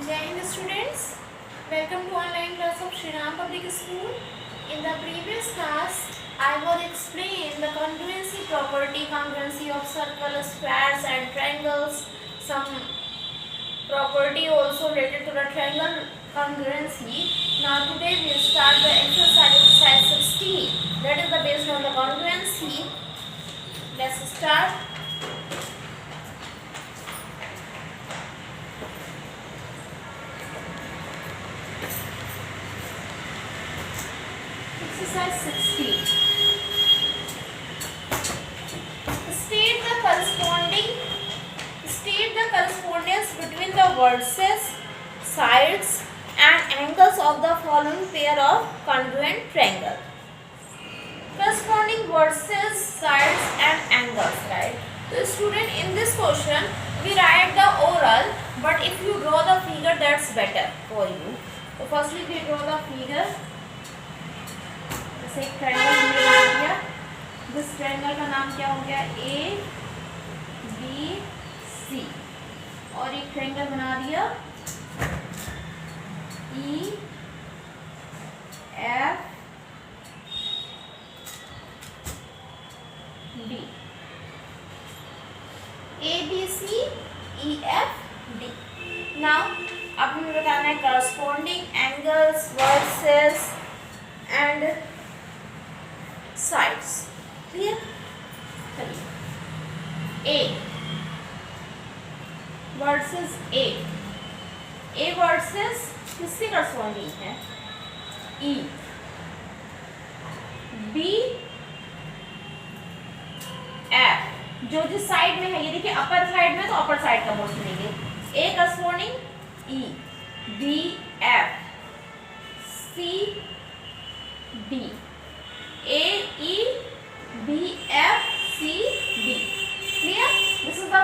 Jai Hind students, welcome to online class of Shri Ram Public School. In the previous class, I was explained the congruency property, congruency of circles, squares and triangles, some property also related to the triangle congruency. Now today we will start the exercise 16, that is the based on the congruency. Let's start. Exercise 16. State the correspondence between the vertices, sides and angles of the following pair of congruent triangle. Corresponding vertices, sides and angles, right? So student, in this question we write the oral, but if you draw the figure that's better for you. So firstly we draw the figure. एक triangle हमने बना दिया. This triangle का नाम क्या हो गया? A B C. और एक ट्रायंगल बना दिया E F D. A B C E F D. Now अब हमें बताना है corresponding angles, versus and sides. Clear? A versus A versus किससे corresponding है? E. B F. जो जिस साइड में है, ये देखिए अपर साइड में तो अपर साइड का मोड लेंगे. A corresponding E. B F. C D. A E B F C D. Clear? This is the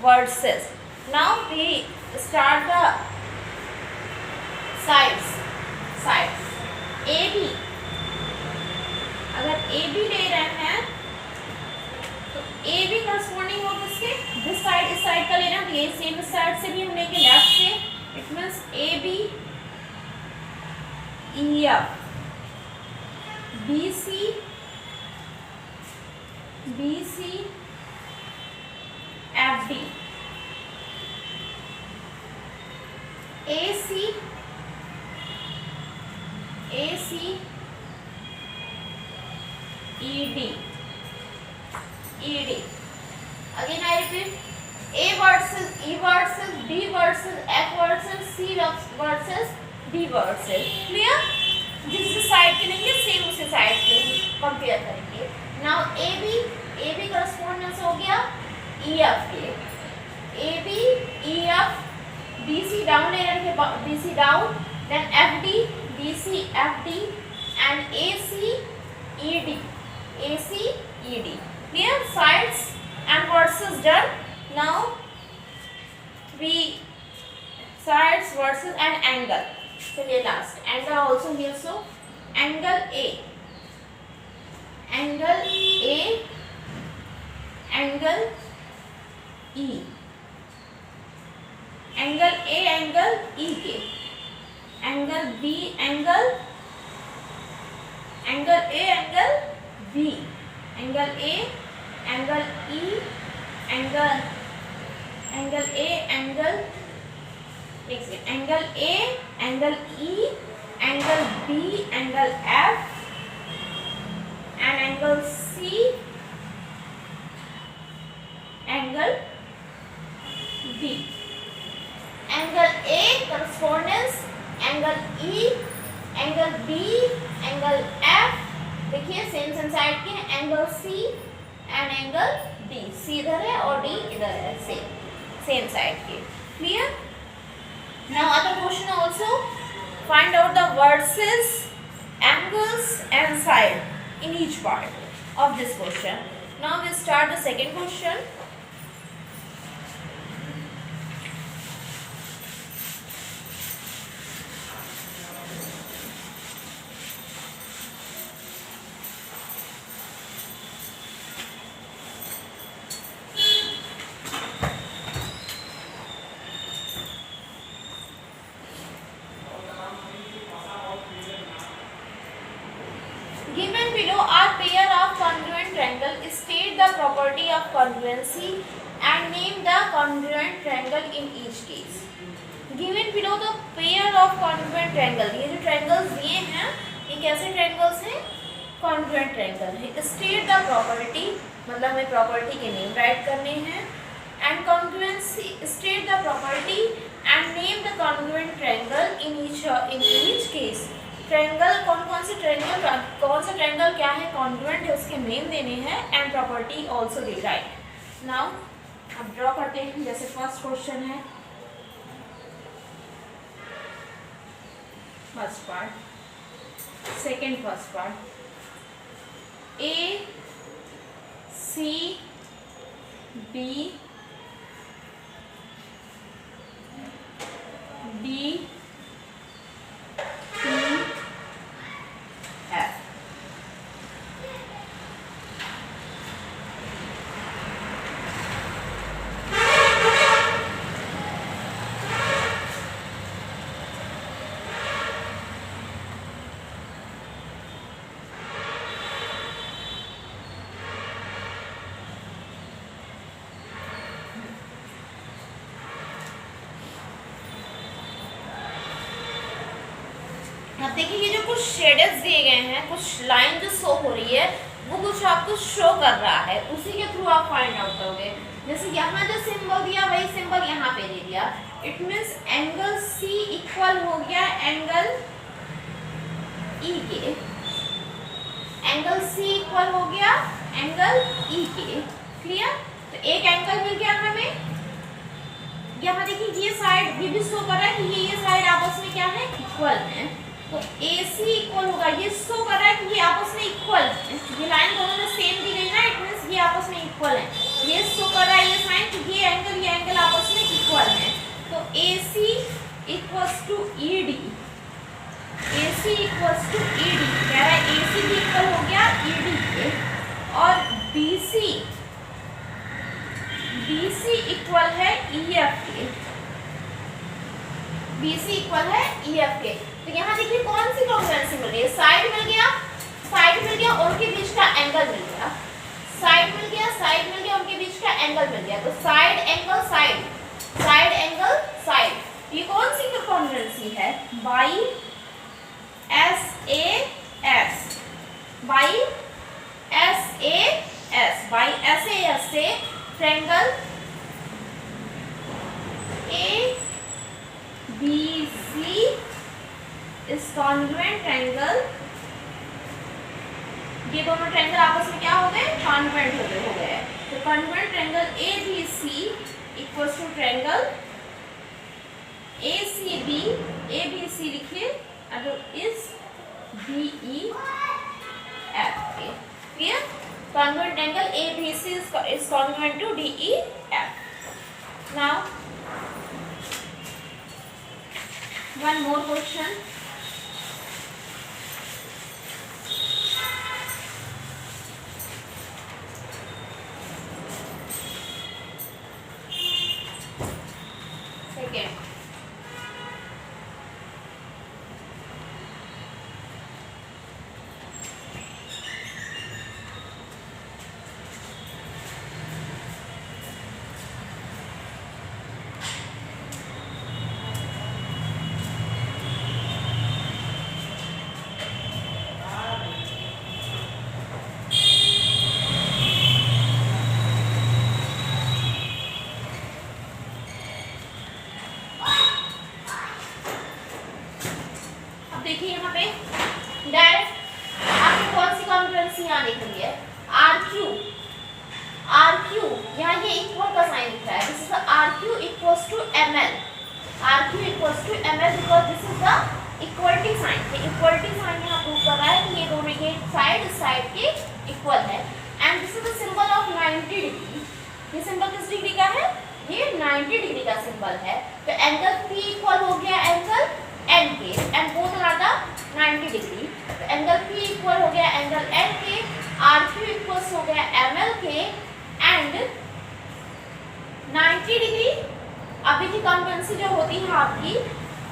vertices. Now we start the sides. AB. अगर AB ले रहे हैं तो AB corresponding हो किसके? दिस साइड इस साइड का ले रहे हैं तो ये सेम इस साइड से भी हम लेंगे लेफ्ट से. It means AB EF. BC FD. AC ED. Again I repeat, A versus E versus B versus F versus C versus D versus. Clear? जिस साइड के लेंगे सेम उसी साइड के कंपेयर करेंगे. नाउ ए बी करस्पॉन्डेंस हो गया E F के. A B E F B C down ले रहे हैं, B C down, then F D B C F D and A C E D. Clear? Sides and versus done. Now we sides versus and angle. Chलिए last angle also here. So angle A, angle E, angle A, angle E के, angle B, angle A, angle B, angle A, angle E, angle A, angle A, angle E, angle B, angle F and angle C, angle D. Angle A correspondence, angle E, angle B, angle F. देखिए same side के हैं, angle C and angle D. C इधर है और D इधर है, same side के. Clear? Now other question also, find out the vertices, angles and side in each part of this question. Now we start the second question. the property of congruency and name the congruent triangle in each case. Given below the pair of congruent triangle, ये जो triangles दिए हैं ये कैसे triangles हैं? Congruent triangle है. State the property, मतलब हमें property के name write करने हैं. And congruency, state the property and name the congruent triangle in each case. Triangle कौन से ट्रायंगल, कौन सा ट्रायंगल क्या है कॉन्ग्रुएंट है उसके नेम देने हैं and property also the right. Now अब ड्रॉ करते हैं. जैसे फर्स्ट क्वेश्चन है, first part, second first part, A C B D अब देखिए ये जो कुछ शेड्स दिए गए हैं, कुछ लाइन जो शो हो रही है वो कुछ आपको शो कर रहा है, उसी के थ्रू आप फाइंड आउट करोगे. जैसे यहाँ जो सिंबल दिया वही सिंबल यहाँ पे दे दिया. It means angle C equal हो गया एंगल ई के. एंगल सी इक्वल हो गया एंगल ई के. क्लियर? तो एक एंगल मिल गया हमें. यहाँ देखिए ये साइड ये भी शो कर रहा है कि ये साइड आपस में क्या है, इक्वल है. तो AC इक्वल होगा, ये शो कर रहा है कि ये आपस में इक्वल है. ये लाइन दोनों में सेम दी गई ना, इट मींस ये आपस में इक्वल है. ये शो कर रहा है ये साइन कि ये एंगल आपस में इक्वल है. तो AC equals to ED, AC equals to ED कह रहा है. AC भी इक्वल हो गया ED के. और BC इक्वल है EF के. BC इक्वल है EF के. तो यहाँ देखिए कौन सी कॉन्ग्रुएंसी मिल रही है. साइड मिल गया और उनके बीच का एंगल मिल गया. साइड मिल गया उनके बीच का एंगल मिल गया. तो साइड एंगल साइड. ये कौन सी कॉन्ग्रुएंसी है? बाई SAS से ट्रायंगल ABC इस कॉन्ग्रुएंट ट्रायंगल. ये दोनों ट्रायंगल आपस में क्या हो गए, कॉन्ग्रुएंट हो गए. तो congruent triangle ABC equals to triangle ACB. ABC लिखिए और इस DEF के. Clear? Congruent triangle ABC is congruent to DEF. Now one more question. Second. देखिए यहाँ पे डायरेक्ट आपको कौन सी कॉन्ग्रुएंसी यहाँ दिख रही है, RQ यहाँ ये इक्वल का साइन दिख रहा है. This is the RQ equals to ML. RQ equals to ML because this is the equality sign. ये इक्वलिटी साइन यहाँ प्रूव कर रहा है कि ये दोनों ये साइड के इक्वल है. And this is the symbol of 90 degree. ये सिंबल किस डिग्री का है, ये 90 डिग्री का सिंबल है. तो एंगल P इक्वल हो गया एंगल N के and both are the 90 degree. तो एंगल P इक्वल हो गया एंगल N के. RQ इक्वल्स हो गया ML के एंड 90 डिग्री. अभी की कॉन्ग्रुएंसी जो होती है आपकी,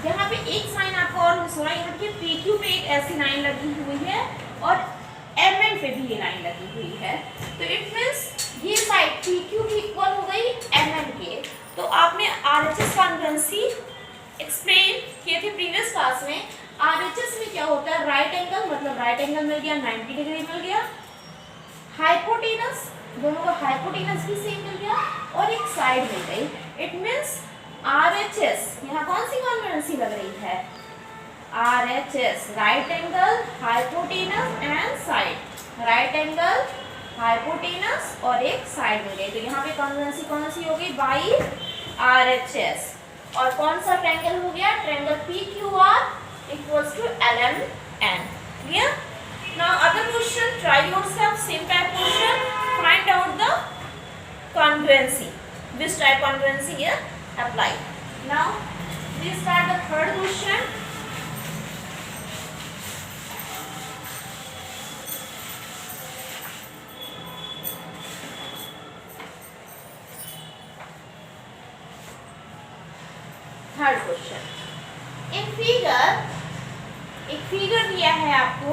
यहाँ पे एक साइन आपको और मिस हो रहा है. यहाँ पे PQ पे एक ऐसी लाइन लगी हुई है और MN पे भी ये लाइन लगी हुई है. तो इट मीन्स कॉन्ग्रुएंसी एक्सप्लेन किए थे प्रीवियस क्लास में। आरएचएस में क्या होता है, राइट एंगल, मतलब राइट एंगल मिल गया, 90 डिग्री मिल गया, हाइपोटेनस, दोनों का हाइपोटेनस भी सेम मिल गया, और एक साइड मिल गई। इट मींस आरएचएस, यहाँ कौन सी कॉन्ग्रुएंसी लग रही है, RHS, right angle, hypotenuse and side, right angle, hypotenuse और एक साइड मिल गई। तो यहाँ पे कॉन्ग्रुएंसी कौन सी होगी, बाई आरएचएस। और कौन सा ट्रायंगल हो गया, triangle PQR equals to LMN। Clear? Now other question, try yourself, same type question, find out the congruency, which type congruency here applied. Now we start the third question. Third question, in figure, एक figure दिया है आपको,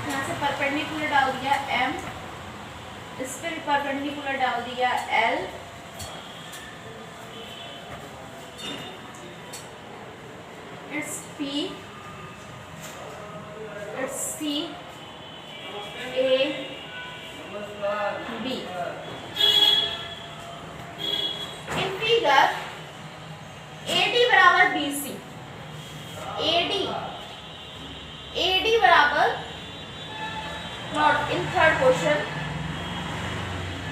यहाँ से perpendicular डाल दिया M, इस पर परपेंडिकुलर डाल दिया L, it's P, it's C, A, B. In figure AD बराबर BC, AD बराबर, not in third question,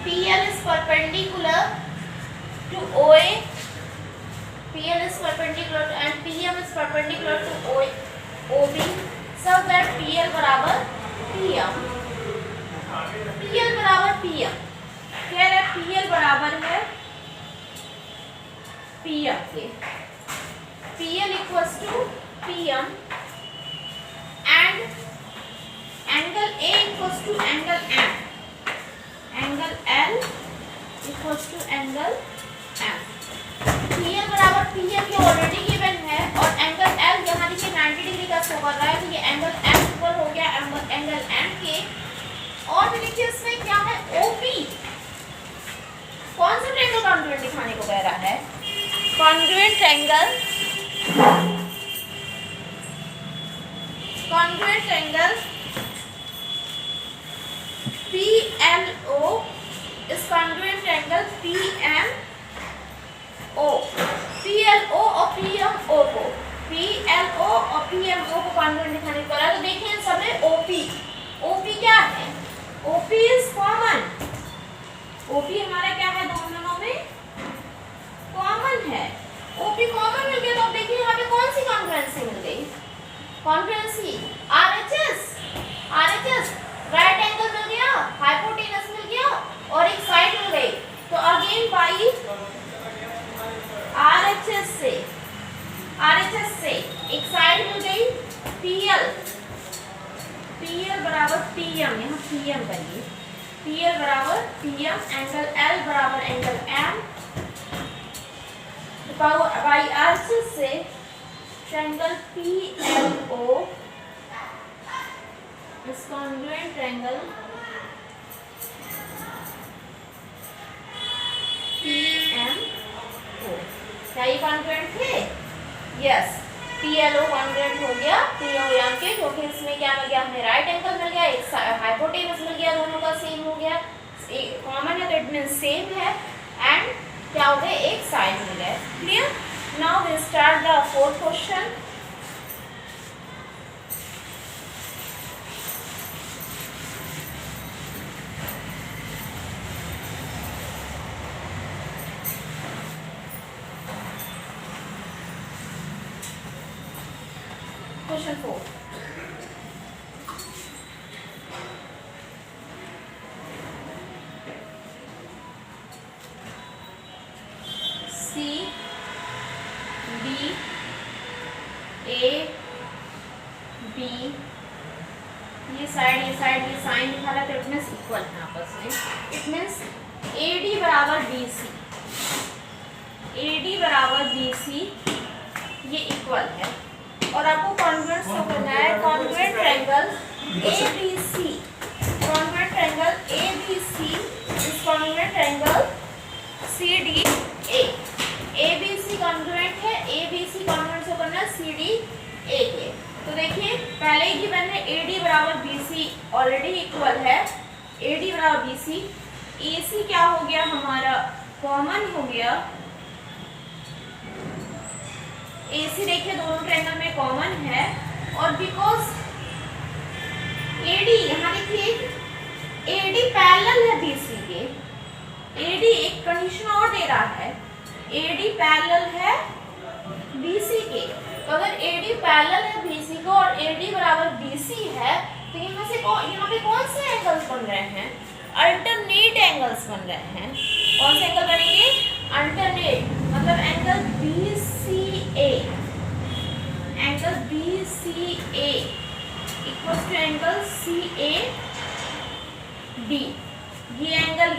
PL is perpendicular to OA, PL is perpendicular to, and PM is perpendicular to OB, so that PL बराबर PM, PL बराबर PM, कह रहे PL बराबर है PM के, PL equals to PM and angle A equals to angle M, angle L equals to angle M। PL बराबर PM के already given है, और एंगल L यहाँ देखिए 90 डिग्री का शो कर रहा है, तो ये एंगल M इक्वल हो गया एंगल M के। और भी देखिए इसमें क्या है, OP, कौन सा ट्रायंगल कॉन्ग्रुएंट दिखाने को कह रहा है, congruent angle, congruent angle PLO is congruent angle PMO, PLO और PMO को, PLO और PMO को कॉन्ग्रुएंट दिखाने को रहा है। तो देखिए सब में OP क्या है, OP is common, OP हमारा क्या है, दोनों में कॉमन है, OP कॉमन मिल गया। तो अब देखिए यहाँ पे कौन सी कॉन्ग्रुएंसी मिल गई, कॉन्ग्रुएंसी RHS, राइट एंगल मिल गया, हाइपोटेनस मिल गया और एक साइड मिल गई। तो अगेन बाई RHS से एक साइड मिल गई, PL बराबर PM, यहाँ PM करिए, PL बराबर PM, एंगल L बराबर एंगल M, बाई RHS से triangle PLO is congruent triangle PMO। क्या ये कॉन्ग्रुएंट थे? यस, PLO कॉन्ग्रुएंट हो गया POM के, क्योंकि इसमें क्या मिल गया, हमें राइट एंगल मिल गया, एक हाइपोटेनस मिल गया, दोनों का सेम हो गया, कॉमन है तो इट मींस सेम है, एंड क्या हो गया, एक साइड मिल गया। Clear? Now we start the fourth question. Question 4. C, D, A, B, ये साइड ये साइन दिखा रहा है, तो इट मींस इक्वल है आपस में। इट मींस AD बराबर BC, AD बराबर BC ये इक्वल है, और आपको कॉन्ग्रुएंट शो करना है। Congruent triangle ABC, congruent triangle ABC is congruent triangle CDA। ABC congruent है, ABC कॉन्ग्रुएंट शो करना है CDA के। तो देखिए पहले ही गिवन है AD बराबर BC ऑलरेडी इक्वल है, AD बराबर BC। AC क्या हो गया हमारा, कॉमन हो गया। AC देखिए दोनों ट्रायंगल में कॉमन है, और बिकॉज AD यहाँ देखिए AD पैरेलल है BC के। AD एक कंडीशन और दे रहा है, AD पैरेलल है BC के। तो अगर AD पैरेलल है BC को और AD बराबर BC है, तो यहाँ पे कौन से एंगल्स बन रहे हैं, अल्टरनेट एंगल्स बन रहे हैं। कौन से एंगल बनेंगे, अल्टरनेट, मतलब angle BCA, angle BCA equals to angle CAD। ये एंगल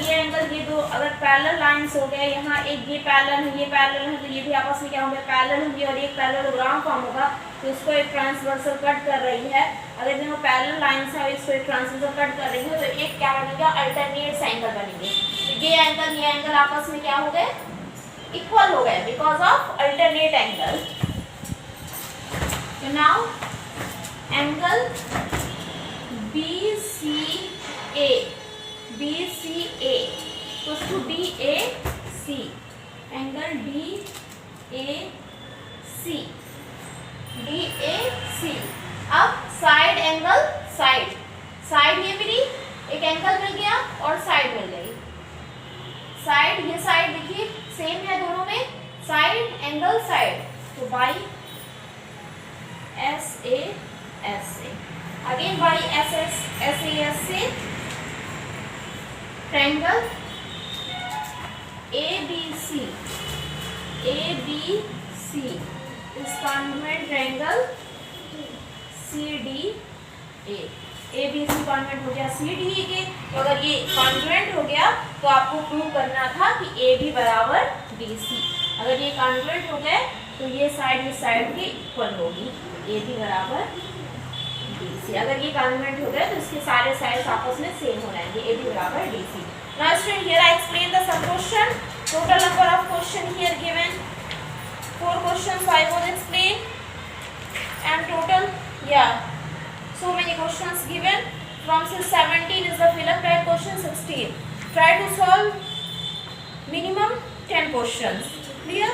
ये दो अगर पैरेलल लाइंस हो गए, यहाँ एक ये पैरेलल है, ये पैरेलल है, तो ये भी आपस में क्या होंगे, पैरेलल होंगे, और एक पैरेललोग्राम फॉर्म होगा, तो इसको एक ट्रांसवर्सल कट कर रही है। अगर दोनों पैरेलल लाइंस है और इसको एक ट्रांसवर्सल कट कर रही है, तो एक क्या बनेगा, अल्टरनेट एंगल बनेंगे। तो ये एंगल आपस में क्या हो गए, इक्वल हो गए बिकॉज ऑफ अल्टरनेट एंगल। तो now angle BCA equals to DAC, angle DAC। अब साइड एंगल, साइड ये मेरी एक एंगल मिल गया और साइड मिल गई। साइड, ये साइड देखिए सेम है दोनों में, साइड एंगल साइड, तो बाई SAS से, अगेन बाई SAS से ट्रायंगल ABC इस congruent triangle CDA। ABC congruent हो गया CDA के, तो अगर ये कॉन्ग्रुएंट हो गया तो आपको प्रूव करना था कि AB बराबर BC। अगर ये कॉन्ग्रुएंट हो गए तो ये साइड के इक्वल होगी, AB बराबर BC। अगर ये कॉन्ग्रुएंट हो गए तो इसके सारे साइड्स आपस में सेम हो जाएंगे, AB बराबर DC। Now student, here I explain the sub question. Total number of question here given 4 questions I was explain, and total so many questions given. From 17 is the fill up type question, 16. Try to solve minimum 10 questions. Clear?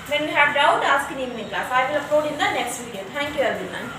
When you have doubt, ask in evening class. I will upload in the next video. Thank you everyone.